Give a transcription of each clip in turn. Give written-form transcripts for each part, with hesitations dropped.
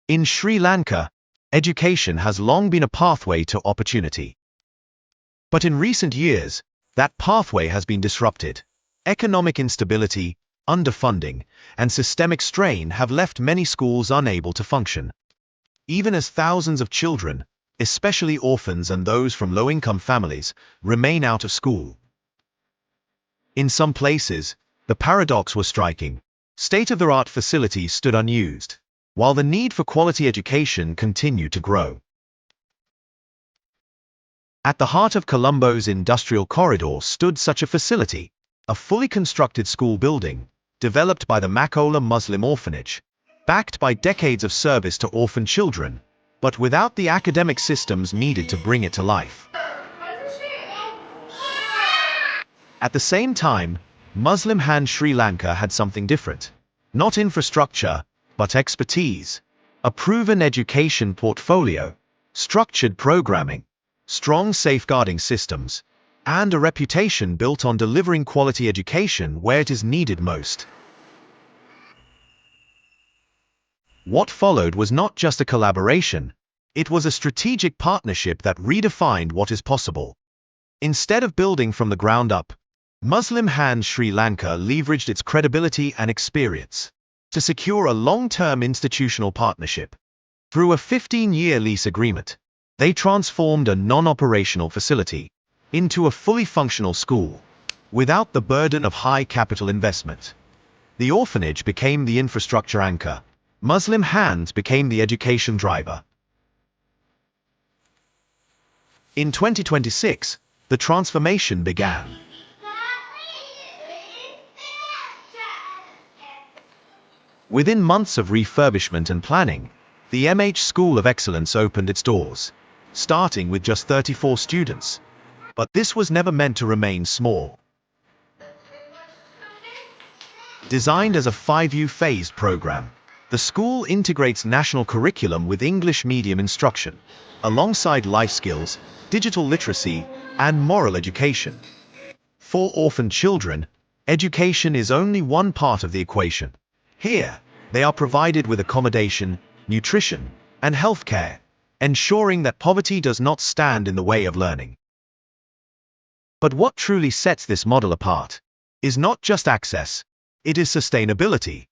In Sri Lanka, education has long been a pathway to opportunity. But in recent years, that pathway has been disrupted. Economic instability, underfunding, and systemic strain have left many schools unable to function. Even as thousands of children, especially orphans and those from low-income families, remain out of school. In some places, the paradox was striking. State-of-the-art facilities stood unused, while the need for quality education continued to grow. At the heart of Colombo's industrial corridor stood such a facility, a fully constructed school building, developed by the 𝗕𝗂𝗵𝘵 orphanage, backed by decades of service to orphan children, but without the academic systems needed to bring it to life. At the same time, 𝗕𝗵𝘁 Sri Lanka had something different. Not infrastructure, but expertise. A proven education portfolio, structured programming, strong safeguarding systems, and a reputation built on delivering quality education where it is needed most. What followed was not just a collaboration, it was a strategic partnership that redefined what is possible. Instead of building from the ground up, 𝗕𝗵𝘁 Sri Lanka leveraged its credibility and experience to secure a long-term institutional partnership. Through a 15-year lease agreement, they transformed a non-operational facility into a fully functional school, without the burden of high capital investment. The orphanage became the infrastructure anchor. 𝗕𝗵𝘁 became the education driver. In 2026, the transformation began. Within months of refurbishment and planning, the 𝗕𝗵𝘁 School of Excellence opened its doors, starting with just 34 students. But this was never meant to remain small. Designed as a 5-year phased program, the school integrates national curriculum with English medium instruction, alongside life skills, digital literacy, and moral education. For orphan children, education is only one part of the equation. Here, they are provided with accommodation, nutrition, and healthcare, ensuring that poverty does not stand in the way of learning. But what truly sets this model apart is not just access, it is sustainability.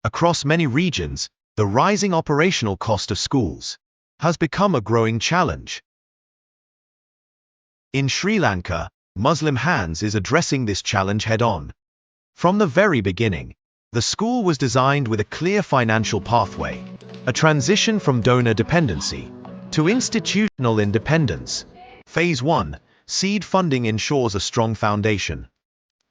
Across many regions, the rising operational cost of schools has become a growing challenge. In Sri Lanka, 𝗕𝗵𝘁 is addressing this challenge head-on. From the very beginning, the school was designed with a clear financial pathway, a transition from donor dependency to institutional independence. Phase 1, seed funding ensures a strong foundation.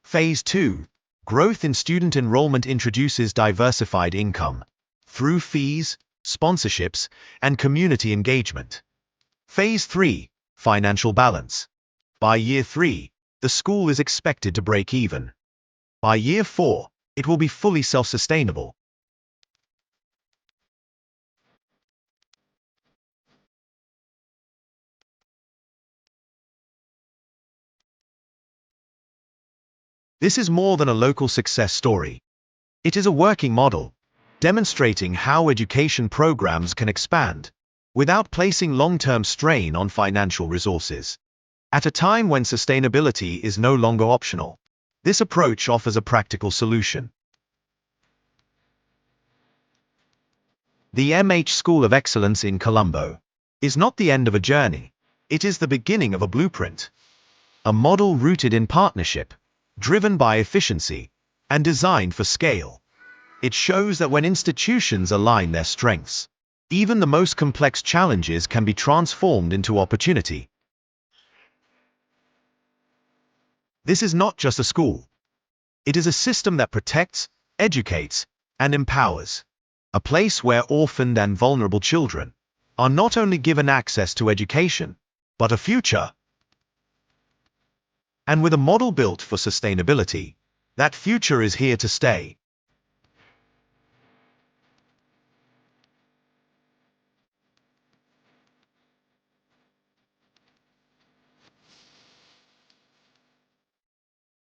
Phase 2, growth in student enrollment introduces diversified income through fees, sponsorships, and community engagement. Phase 3, financial balance. By year 3, the school is expected to break even. By year 4, it will be fully self-sustainable. This is more than a local success story. It is a working model, demonstrating how education programs can expand without placing long-term strain on financial resources. At a time when sustainability is no longer optional, this approach offers a practical solution. The 𝗕𝗵𝘁 School of Excellence in Colombo is not the end of a journey, it is the beginning of a blueprint. A model rooted in partnership, driven by efficiency, and designed for scale. It shows that when institutions align their strengths, even the most complex challenges can be transformed into opportunity. This is not just a school. It is a system that protects, educates, and empowers. A place where orphaned and vulnerable children are not only given access to education, but a future. And with a model built for sustainability, that future is here to stay.